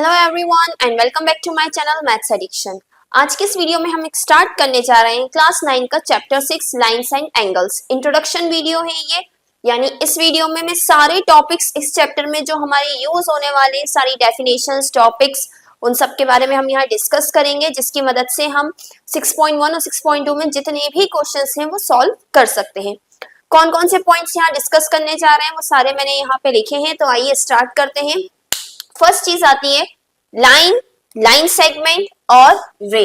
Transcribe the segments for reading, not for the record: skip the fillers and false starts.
Hello everyone and welcome back to my channel maths addiction. आज के इस video में हम स्टार्ट करने जा रहे हैं क्लास 9 का chapter 6 lines and angles. Introduction video है ये, यानी इस वीडियो में मैं सारे टॉपिक्स इस चैप्टर में जो हमारे यूज होने वाले सारी डेफिनेशंस टॉपिक्स उन सब के बारे में हम यहाँ डिस्कस करेंगे, जिसकी मदद से हम 6.1 और 6.2 में जितने भी क्वेश्चंस हैं वो सॉल्व कर सकते हैं। कौन कौन से पॉइंट्स यहाँ डिस्कस करने जा रहे हैं वो सारे मैंने यहाँ पे लिखे हैं, तो आइए स्टार्ट करते हैं। फर्स्ट चीज आती है लाइन, लाइन सेगमेंट और रे।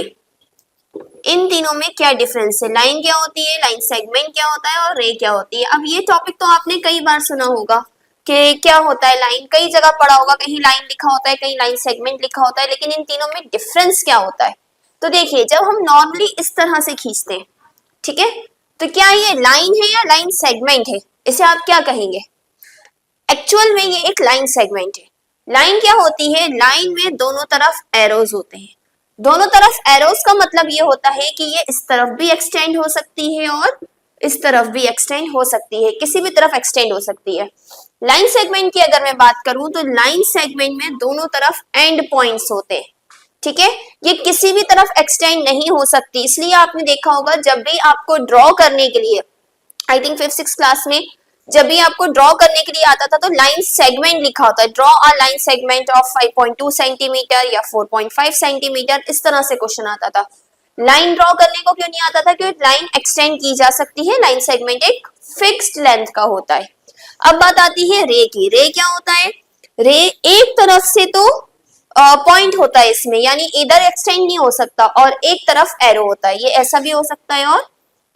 इन तीनों में क्या डिफरेंस है? लाइन क्या होती है, लाइन सेगमेंट क्या होता है और रे क्या होती है। अब ये टॉपिक तो आपने कई बार सुना होगा कि क्या होता है लाइन, कई जगह पढ़ा होगा, कहीं लाइन लिखा होता है कहीं लाइन सेगमेंट लिखा होता है, लेकिन इन तीनों में डिफरेंस क्या होता है। तो देखिए, जब हम नॉर्मली इस तरह से खींचते हैं, ठीक है, तो क्या ये लाइन है या लाइन सेगमेंट है? इसे आप क्या कहेंगे? एक्चुअल में ये एक लाइन सेगमेंट है। लाइन क्या होती है? लाइन में दोनों तरफ एरोज होते हैं। दोनों तरफ एरोज का मतलब ये होता है कि ये इस तरफ भी एक्सटेंड हो सकती है और इस तरफ भी एक्सटेंड हो सकती है, किसी भी तरफ एक्सटेंड हो सकती है। लाइन सेगमेंट की अगर मैं बात करूं तो लाइन सेगमेंट में दोनों तरफ एंड पॉइंट्स होते हैं, ठीक है, ये किसी भी तरफ एक्सटेंड नहीं हो सकती। इसलिए आपने देखा होगा जब भी आपको ड्रॉ करने के लिए, आई थिंक 5th-6th क्लास में जब भी आपको ड्रॉ करने के लिए आता था तो लाइन सेगमेंट लिखा होता है, draw a line segment of 5.2 centimetre या 4.5 सेंटीमीटर, इस तरह से क्वेश्चन आता था। लाइन ड्रॉ करने को क्यों नहीं आता था? क्योंकि लाइन एक्सटेंड की जा सकती है, लाइन सेगमेंट एक फिक्स्ड लेंथ का होता है। अब बात आती है रे की। रे क्या होता है? रे एक तरफ से तो पॉइंट होता है इसमें, यानी इधर एक्सटेंड नहीं हो सकता, और एक तरफ एरो होता है, ये ऐसा भी हो सकता है और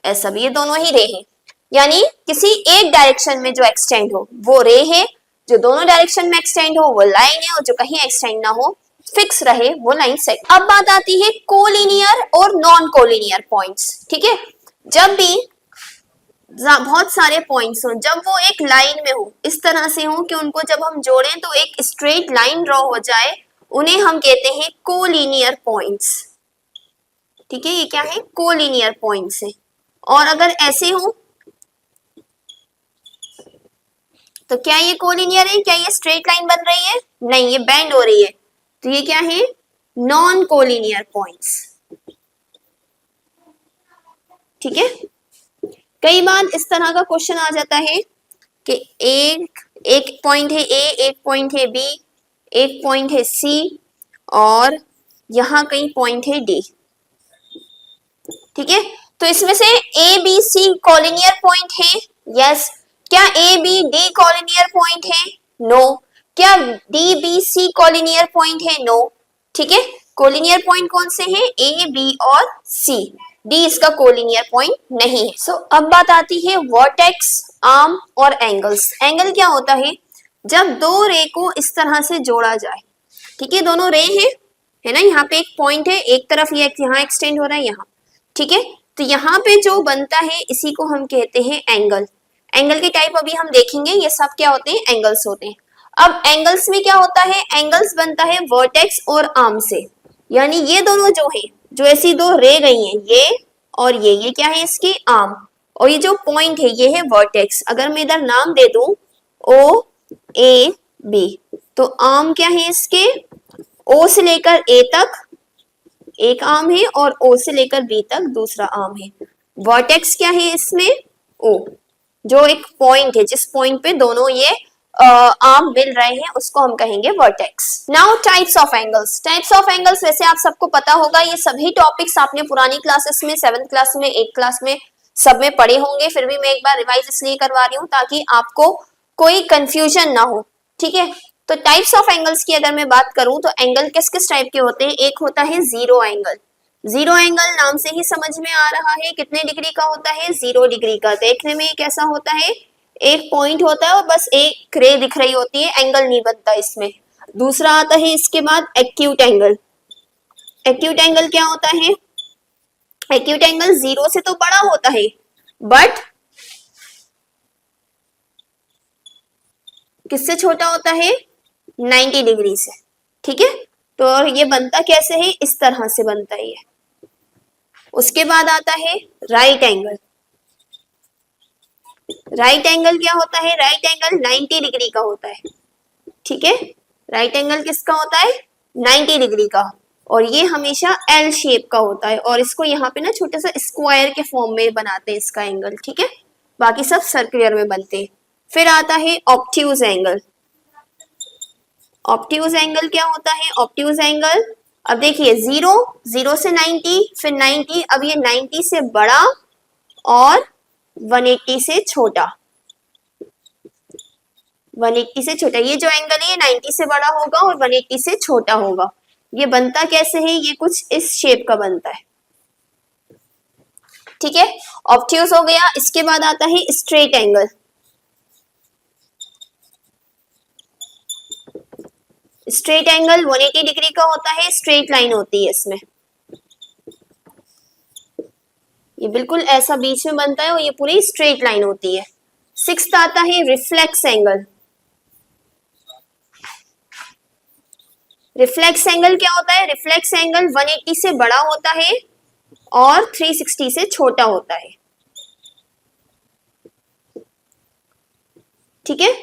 ऐसा भी, ये दोनों ही रे हैं। यानी किसी एक डायरेक्शन में जो एक्सटेंड हो वो रे है, जो दोनों डायरेक्शन में एक्सटेंड हो वो लाइन है, और जो कहीं एक्सटेंड ना हो, फिक्स रहे, वो लाइन सेगमेंट। अब बात आती है कोलिनियर और नॉन कोलिनियर पॉइंट्स, ठीक है। जब भी बहुत सारे पॉइंट्स हो, जब वो एक लाइन में हो, इस तरह से हो कि उनको जब हम जोड़ें तो एक स्ट्रेट लाइन ड्रॉ हो जाए, उन्हें हम कहते हैं कोलिनियर पॉइंट्स, ठीक है। ये क्या है? कोलिनियर पॉइंट्स है। और अगर ऐसे हो तो क्या ये कोलिनियर है? क्या ये स्ट्रेट लाइन बन रही है? नहीं, ये बेंड हो रही है, तो ये क्या है? नॉन कोलिनियर पॉइंट्स, ठीक है। कई बार इस तरह का क्वेश्चन आ जाता है कि एक पॉइंट है ए, एक पॉइंट है बी, एक पॉइंट है सी, और यहां कहीं पॉइंट है डी, ठीक है। तो इसमें से A B C collinear point है? यस। क्या A B D collinear point है? नो। क्या D B C collinear point है? नो, ठीक है। कोलिनियर पॉइंट कौन से हैं? ए बी और सी। डी इसका कोलिनियर पॉइंट नहीं है। सो अब बात आती है वर्टेक्स, आर्म और एंगल्स। एंगल क्या होता है? जब दो रे को इस तरह से जोड़ा जाए, ठीक है, दोनों रे है ना, यहाँ पे एक पॉइंट है, एक तरफ ये यहाँ एक्सटेंड हो रहा है यहाँ, ठीक है, तो यहाँ पे जो बनता है इसी को हम कहते हैं एंगल। एंगल के टाइप अभी हम देखेंगे, ये सब क्या होते हैं? एंगल्स होते हैं। अब एंगल्स में क्या होता है? एंगल्स बनता है वर्टेक्स और आर्म से, यानी ये दोनों जो है, जो ऐसी दो रे गई हैं, ये और ये क्या है? इसके आर्म, और ये जो पॉइंट है ये है वर्टेक्स। अगर मैं इधर नाम दे दूं ओ ए बी, तो आर्म क्या है इसके? ओ से लेकर ए तक एक आर्म है और ओ से लेकर बी तक दूसरा आर्म है। वर्टेक्स क्या है इसमें? ओ, जो एक पॉइंट है, जिस पॉइंट पे दोनों ये आर्म मिल रहे हैं, उसको हम कहेंगे vertex. Now types of angles. Types of angles वैसे आप सबको पता होगा, ये सभी टॉपिक्स आपने पुरानी क्लासेस में 7th क्लास में, 8th क्लास में सब में पढ़े होंगे, फिर भी मैं एक बार रिवाइज इसलिए करवा रही हूँ ताकि आपको कोई कंफ्यूजन ना हो, ठीक है। तो टाइप्स ऑफ एंगल्स की अगर मैं बात करूं तो एंगल किस किस टाइप के होते हैं? एक होता है जीरो एंगल। जीरो एंगल नाम से ही समझ में आ रहा है कितने डिग्री का होता है? 0 डिग्री का। देखने में कैसा होता है? एक पॉइंट होता है और बस एक रे दिख रही होती है, एंगल नहीं बनता इसमें। दूसरा आता है इसके बाद एक्यूट एंगल। एक्यूट एंगल क्या होता है? एक्यूट एंगल 0 से तो बड़ा होता है, बट किससे छोटा होता है? 90 डिग्री से, ठीक है। तो ये बनता कैसे है? इस तरह से बनता है ये। उसके बाद आता है राइट एंगल। राइट एंगल क्या होता है? राइट एंगल 90 डिग्री का होता है, ठीक है। राइट एंगल किसका होता है? 90 डिग्री का, और ये हमेशा एल शेप का होता है, और इसको यहाँ पे ना छोटे सा स्क्वायर के फॉर्म में बनाते हैं इसका एंगल, ठीक है, बाकी सब सर्कुलर में बनते हैं। फिर आता है ऑब्ट्यूज एंगल। ऑब्ट्यूज एंगल क्या होता है? ऑब्ट्यूज एंगल, अब देखिए 0, 0 से 90, फिर 90, अब ये 90 से बड़ा और 180 से छोटा, 180 से छोटा, ये जो एंगल है ये 90 से बड़ा होगा और 180 से छोटा होगा। ये बनता कैसे है? ये कुछ इस शेप का बनता है, ठीक है, ऑब्ट्यूज हो गया। इसके बाद आता है straight angle. Straight angle 180 degree का होता है, स्ट्रेट लाइन होती है इसमें, ये बिल्कुल ऐसा बीच में बनता है और ये पूरी स्ट्रेट लाइन होती है। सिक्स्थ आता है रिफ्लेक्स एंगल। रिफ्लेक्स एंगल क्या होता है? रिफ्लेक्स एंगल 180 से बड़ा होता है और 360 से छोटा होता है, ठीक है,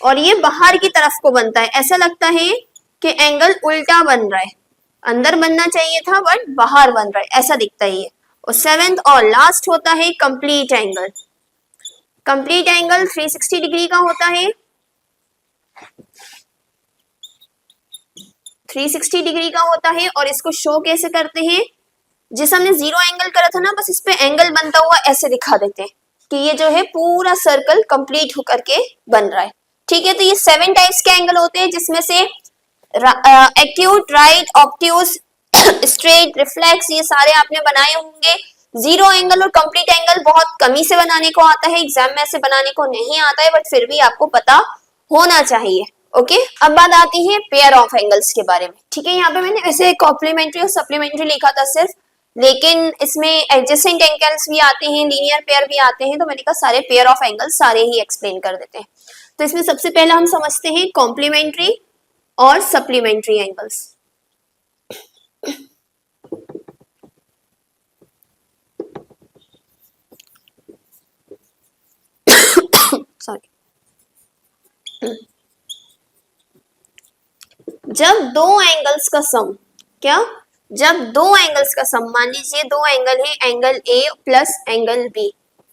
और ये बाहर की तरफ को बनता है, ऐसा लगता है कि एंगल उल्टा बन रहा है, अंदर बनना चाहिए था बट बाहर बन रहा है, ऐसा दिखता है ये। और सेवेंथ और लास्ट होता है complete angle. Complete angle 360 degree का होता है, 360 डिग्री का होता है, और इसको शो कैसे करते हैं? जिस हमने जीरो एंगल करा था ना, बस इस पे एंगल बनता हुआ ऐसे दिखा देते हैं कि ये जो है पूरा सर्कल कंप्लीट होकर के बन रहा है, ठीक है। तो ये 7 टाइप्स के एंगल होते हैं, जिसमें से acute, right, obtuse, straight, reflex, ये सारे आपने बनाए होंगे। जीरो एंगल और कंप्लीट एंगल बहुत कमी से बनाने को आता है, एग्जाम में ऐसे बनाने को नहीं आता है, बट फिर भी आपको पता होना चाहिए, ओके। अब बात आती है पेयर ऑफ एंगल्स के बारे में, ठीक है। यहाँ पे मैंने वैसे कॉम्प्लीमेंट्री और सप्लीमेंट्री लिखा था सिर्फ, लेकिन इसमें एडजेसेंट एंगल्स भी आते हैं, लीनियर पेयर भी आते हैं, तो मैंने कहा सारे पेयर ऑफ एंगल्स सारे ही एक्सप्लेन कर देते हैं। तो इसमें सबसे पहले हम समझते हैं कॉम्प्लीमेंट्री और सप्लीमेंट्री एंगल्स। सॉरी, जब दो एंगल्स का सम, क्या, जब दो एंगल्स का सम, मान लीजिए दो एंगल है, angle A plus angle B,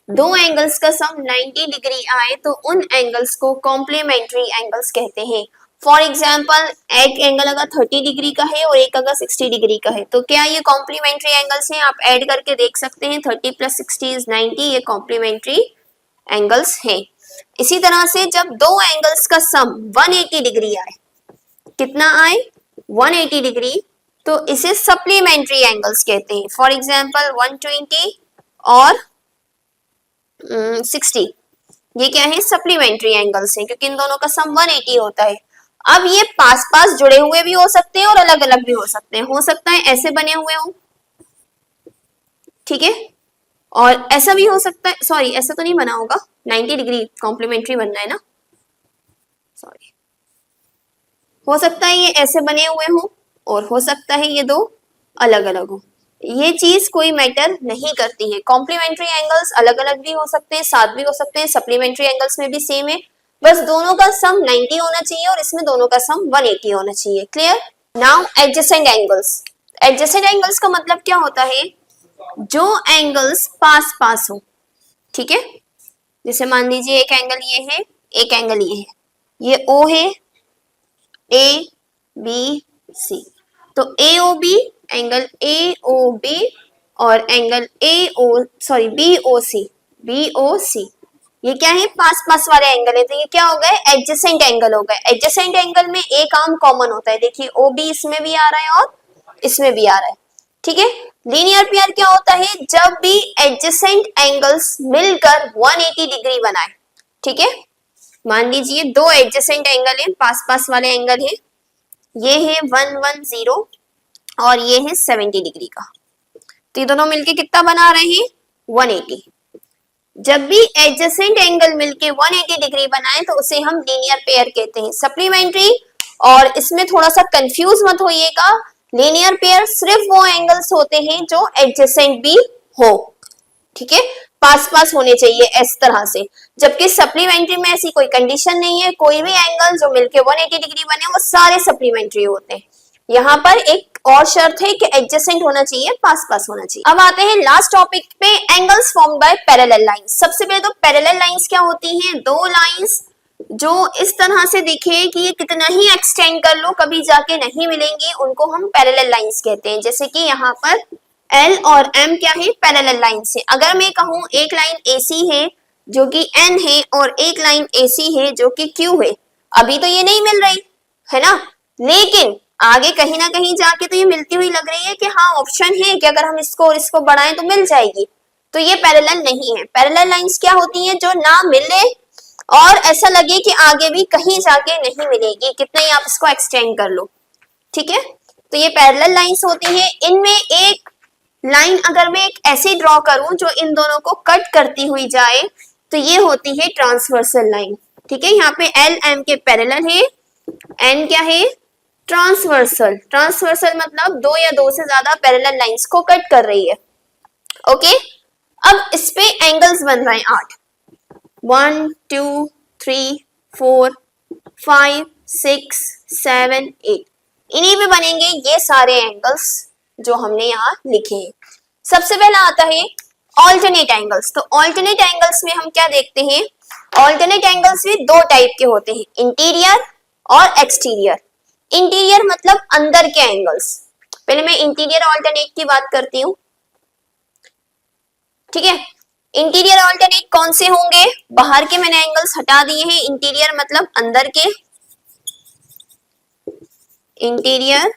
दो एंगल्स का सम 90 डिग्री आए तो उन एंगल्स को कॉम्प्लीमेंट्री एंगल्स कहते हैं। फॉर एग्जाम्पल, एक एंगल अगर 30 डिग्री का है और एक अगर 60 डिग्री का है, तो क्या ये कॉम्प्लीमेंट्री एंगल्स हैं? आप ऐड करके देख सकते हैं, 30 प्लस 60 इज 90, ये कॉम्प्लीमेंट्री एंगल्स हैं। इसी तरह से जब दो एंगल्स का सम 180 डिग्री आए, कितना आए? 180 डिग्री, तो इसे सप्लीमेंट्री एंगल्स कहते हैं। फॉर एग्जाम्पल 120 और 60, ये क्या है? सप्लीमेंट्री एंगल्स हैं, क्योंकि इन दोनों का सम 180 होता है। अब ये पास पास जुड़े हुए भी हो सकते हैं और अलग अलग भी हो सकते हैं, हो सकता है ऐसे बने हुए हो, ठीक है, और ऐसा भी हो सकता है, सॉरी ऐसा तो नहीं बना होगा, 90 डिग्री कॉम्प्लीमेंट्री बनना है ना, सॉरी, हो सकता है ये ऐसे बने हुए हो और हो सकता है ये दो अलग अलग हो, ये चीज कोई मैटर नहीं करती है। कॉम्प्लीमेंट्री एंगल्स अलग अलग भी हो सकते हैं, साथ भी हो सकते हैं, सप्लीमेंट्री एंगल्स में भी सेम है, बस दोनों का सम 90 होना चाहिए और इसमें दोनों का सम 180 होना चाहिए। Clear? Now adjacent angles. Adjacent angles का मतलब क्या होता है? जो एंगल्स पास पास हो, ठीक है, जैसे मान लीजिए एक एंगल ये है, एक एंगल ये है, ये O है, ए बी सी, तो AOB, एंगल AOB और एंगल BOC, ये क्या है? पास पास वाले एंगल है, तो ये क्या हो गए? एडजेसेंट एंगल हो गए। एडजेसेंट एंगल में एक आर्म कॉमन होता है, देखिए OB इसमें भी आ रहा है और इसमें भी आ रहा है, ठीक है। लीनियर पेयर क्या होता है? जब भी एडजेसेंट एंगल्स मिलकर 180 डिग्री बनाए, ठीक है, मान लीजिए दो एडजेसेंट एंगल है, पास पास वाले एंगल है, ये है 110 और ये है 70 डिग्री का, तो ये दोनों मिलके कितना बना रहे हैं? 180। जब भी एडजेसेंट एंगल मिलके 180 डिग्री बनाए तो उसे हम लीनियर पेयर कहते हैं। सप्लीमेंट्री, और इसमें थोड़ा सा कंफ्यूज मत होइएगा, लीनियर पेयर सिर्फ वो एंगल्स होते हैं जो एडजेसेंट भी हो, ठीक है, पास पास होने चाहिए इस तरह से, जबकि सप्लीमेंट्री में ऐसी कोई कंडीशन नहीं है, कोई भी एंगल जो मिलके 180 डिग्री बने वो सारे सप्लीमेंट्री होते हैं। यहाँ पर एक और शर्त है कि एडजेसेंट होना चाहिए, पास पास होना चाहिए। अब आते हैं लास्ट टॉपिक पे, angles formed by parallel lines. सबसे पहले तो पैरेलल लाइंस क्या होती हैं? दो लाइंस जो इस तरह से दिखे कि ये कितना ही एक्सटेंड कर लो कभी जाके नहीं मिलेंगी, उनको हम पैरेलल लाइंस कहते हैं। जैसे कि यहाँ पर L और M क्या है? पैरेलल लाइंस है। अगर मैं कहूँ एक लाइन AC है जो कि N है और एक लाइन AC है जो कि Q है, अभी तो ये नहीं मिल रही है ना, लेकिन आगे कहीं ना कहीं जाके तो ये मिलती हुई लग रही है कि हाँ ऑप्शन है कि अगर हम इसको और इसको बढ़ाएं तो मिल जाएगी। तो ये पैरेलल नहीं है। पैरेलल लाइंस क्या होती हैं? जो ना मिले और ऐसा लगे कि आगे भी कहीं जाके नहीं मिलेगी, कितना ही आप इसको एक्सटेंड कर लो, ठीक है। तो ये पैरेलल लाइंस होती है। इनमें एक लाइन अगर मैं एक ऐसी ड्रॉ करूं जो इन दोनों को कट करती हुई जाए तो ये होती है ट्रांसवर्सल लाइन, ठीक है। यहाँ पे L M के पैरेलल है, N क्या है? ट्रांसवर्सल। ट्रांसवर्सल मतलब दो या दो से ज्यादा पैरेलल लाइंस को कट कर रही है, ओके। अब इस पे एंगल्स बन रहे हैं 8, 1 2 3 4 5 6 7 8, इन्हीं पे बनेंगे ये सारे एंगल्स जो हमने यहाँ लिखे हैं। सबसे पहला आता है ऑल्टरनेट एंगल्स। तो ऑल्टरनेट एंगल्स में हम क्या देखते हैं? ऑल्टरनेट एंगल्स भी दो टाइप के होते हैं, इंटीरियर और एक्सटीरियर। इंटीरियर मतलब अंदर के एंगल्स। पहले मैं इंटीरियर ऑल्टरनेट की बात करती हूँ, ठीक है। इंटीरियर ऑल्टरनेट कौन से होंगे? बाहर के मैंने एंगल्स हटा दिए हैं, इंटीरियर मतलब अंदर के, इंटीरियर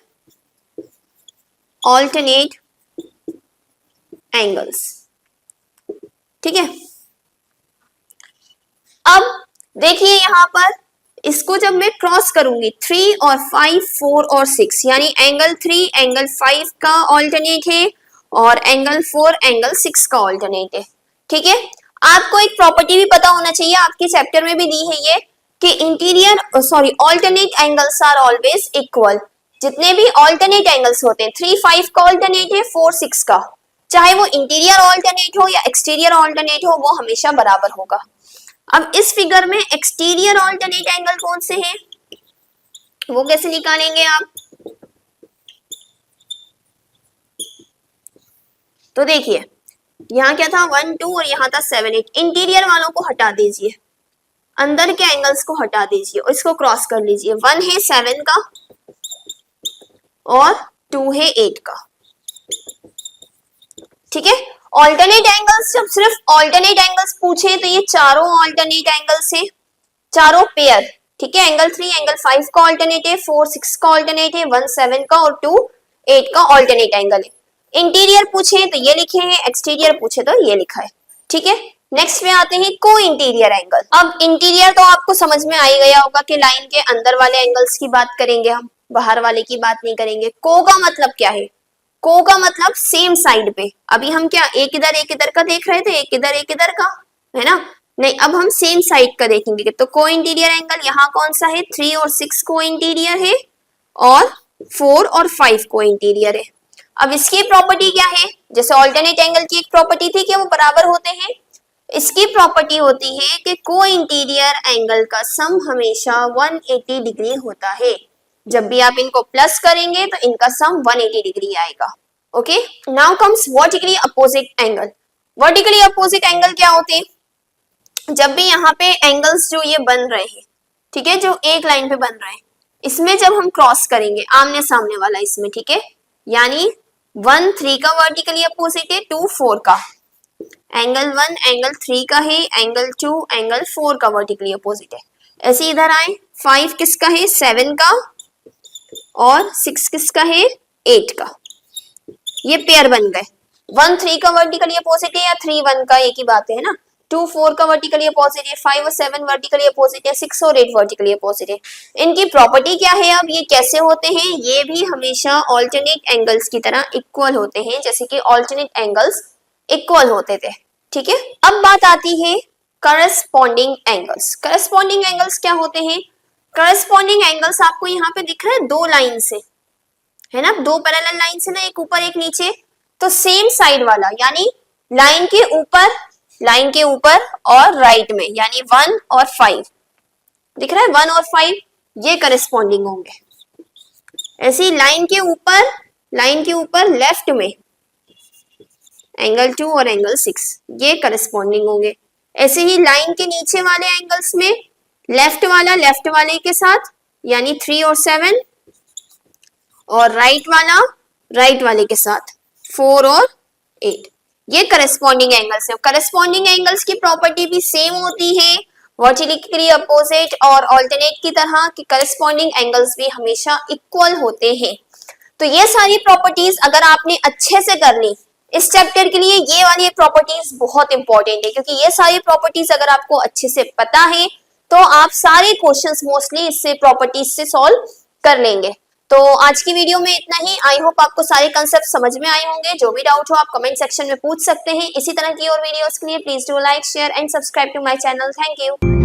ऑल्टरनेट एंगल्स, ठीक है। अब देखिए यहां पर इसको जब मैं क्रॉस करूंगी 3 और 5 4 और 6, यानी एंगल 3 एंगल 5 का ऑल्टरनेट है और एंगल 4 एंगल 6 का ऑल्टरनेट है, ठीक है। आपको एक प्रॉपर्टी भी पता होना चाहिए, आपके चैप्टर में भी दी है ये, कि interior sorry alternate angles are always equal. जितने भी ऑल्टरनेट एंगल्स होते हैं, 3 5 का ऑल्टरनेट है, 4 6 का, चाहे वो इंटीरियर ऑल्टरनेट हो या एक्सटीरियर ऑल्टरनेट हो, वो हमेशा बराबर होगा। अब इस फिगर में एक्सटीरियर ऑल्टरनेट एंगल कौन से हैं, वो कैसे निकालेंगे आप? तो देखिए यहाँ क्या था 1 2 और यहाँ था 7 8। इंटीरियर वालों को हटा दीजिए, अंदर के एंगल्स को हटा दीजिए और इसको क्रॉस कर लीजिए। 1 है 7 का और 2 है 8 का, ठीक है। ऑल्टरनेट एंगल्स, जब सिर्फ ऑल्टरनेट एंगल्स पूछे तो ये चारों ऑल्टरनेट एंगल्स हैं, चारों पेयर, ठीक है। एंगल 3 एंगल 5 का ऑल्टरनेट है, 4 6 का ऑल्टरनेट है, 1 7 का और 2 8 का ऑल्टरनेट एंगल है। इंटीरियर पूछे तो ये लिखे हैं, एक्सटीरियर पूछे तो ये लिखा है, ठीक है। नेक्स्ट में आते हैं को इंटीरियर एंगल। अब इंटीरियर तो आपको समझ में आ ही गया होगा कि लाइन के अंदर वाले एंगल्स की बात करेंगे हम, बाहर वाले की बात नहीं करेंगे। को का मतलब क्या है? को का मतलब सेम साइड पे। अभी हम क्या एक इधर का देख रहे थे, एक इधर का, है ना? नहीं, अब हम सेम साइड का देखेंगे। तो को इंटीरियर एंगल यहाँ कौन सा है? 3 और 6 को इंटीरियर है और 4 और 5 को इंटीरियर है। अब इसकी प्रॉपर्टी क्या है? जैसे ऑल्टरनेट एंगल की एक प्रॉपर्टी थी कि वो बराबर होते हैं, इसकी प्रॉपर्टी होती है कि को इंटीरियर एंगल का सम हमेशा 180 डिग्री होता है। जब भी आप इनको प्लस करेंगे तो इनका सम 180 डिग्री आएगा, okay. Now comes vertically opposite angle. Vertically opposite angle क्या होते हैं? जब भी यहाँ पे एंगल्स जो ये बन रहे हैं, ठीक है, जो एक लाइन पे बन रहे हैं, इसमें जब हम क्रॉस करेंगे आमने सामने वाला इसमें, ठीक है, यानी 1 3 का वर्टिकली अपोजिट है, 2 4 का, एंगल 1 एंगल 3 का है, एंगल 2 एंगल 4 का वर्टिकली अपोजिट है। ऐसे इधर आए, 5 किसका है? 7 का और 6 किसका है? 8 का। ये पेयर बन गए। 1 3 का वर्टिकली अपोजिट है या 3 1 का, एक ही बात है ना। 2 4 का वर्टिकली अपोजिट है, 5 और 7 वर्टिकली अपोजिट है, 6 और 8 वर्टिकली अपोजिट है। इनकी प्रॉपर्टी क्या है? अब ये कैसे होते हैं? ये भी हमेशा ऑल्टरनेट एंगल्स की तरह इक्वल होते हैं, जैसे कि ऑल्टरनेट एंगल्स इक्वल होते थे, ठीक है। अब बात आती है करस्पॉन्डिंग एंगल्स। करस्पॉन्डिंग एंगल्स क्या होते हैं? करस्पॉन्डिंग एंगल्स आपको यहाँ पे दिख रहा है, दो लाइन से, है ना, दो पैरेलल लाइन से ना, एक ऊपर एक नीचे, तो सेम साइड वाला, यानी लाइन के ऊपर और राइट में, यानी 1 और 5 दिख रहा है, 1 और 5 ये करस्पॉन्डिंग होंगे, ऐसी लाइन के ऊपर लेफ्ट में एंगल 2 और एंगल 6 ये करस्पॉन्डिंग होंगे। ऐसे ही लाइन के नीचे वाले एंगल्स में लेफ्ट वाले के साथ यानी 3 और 7 और राइट वाले के साथ 4 और 8 ये करस्पॉन्डिंग एंगल्स है। करस्पॉन्डिंग एंगल्स की प्रॉपर्टी भी सेम होती है वर्टिकली अपोजिट और ऑल्टरनेट की तरह कि करस्पॉन्डिंग एंगल्स भी हमेशा इक्वल होते हैं। तो ये सारी प्रॉपर्टीज अगर आपने अच्छे से कर ली इस चैप्टर के लिए ये वाली प्रॉपर्टीज बहुत इंपॉर्टेंट है, क्योंकि ये सारी प्रॉपर्टीज अगर आपको अच्छे से पता है तो आप सारे क्वेश्चंस मोस्टली इससे प्रॉपर्टीज से सॉल्व कर लेंगे। तो आज की वीडियो में इतना ही। आई होप आपको सारे कंसेप्ट समझ में आए होंगे। जो भी डाउट हो आप कमेंट सेक्शन में पूछ सकते हैं। इसी तरह की और वीडियोस के लिए please do like share and subscribe to my channel. Thank you.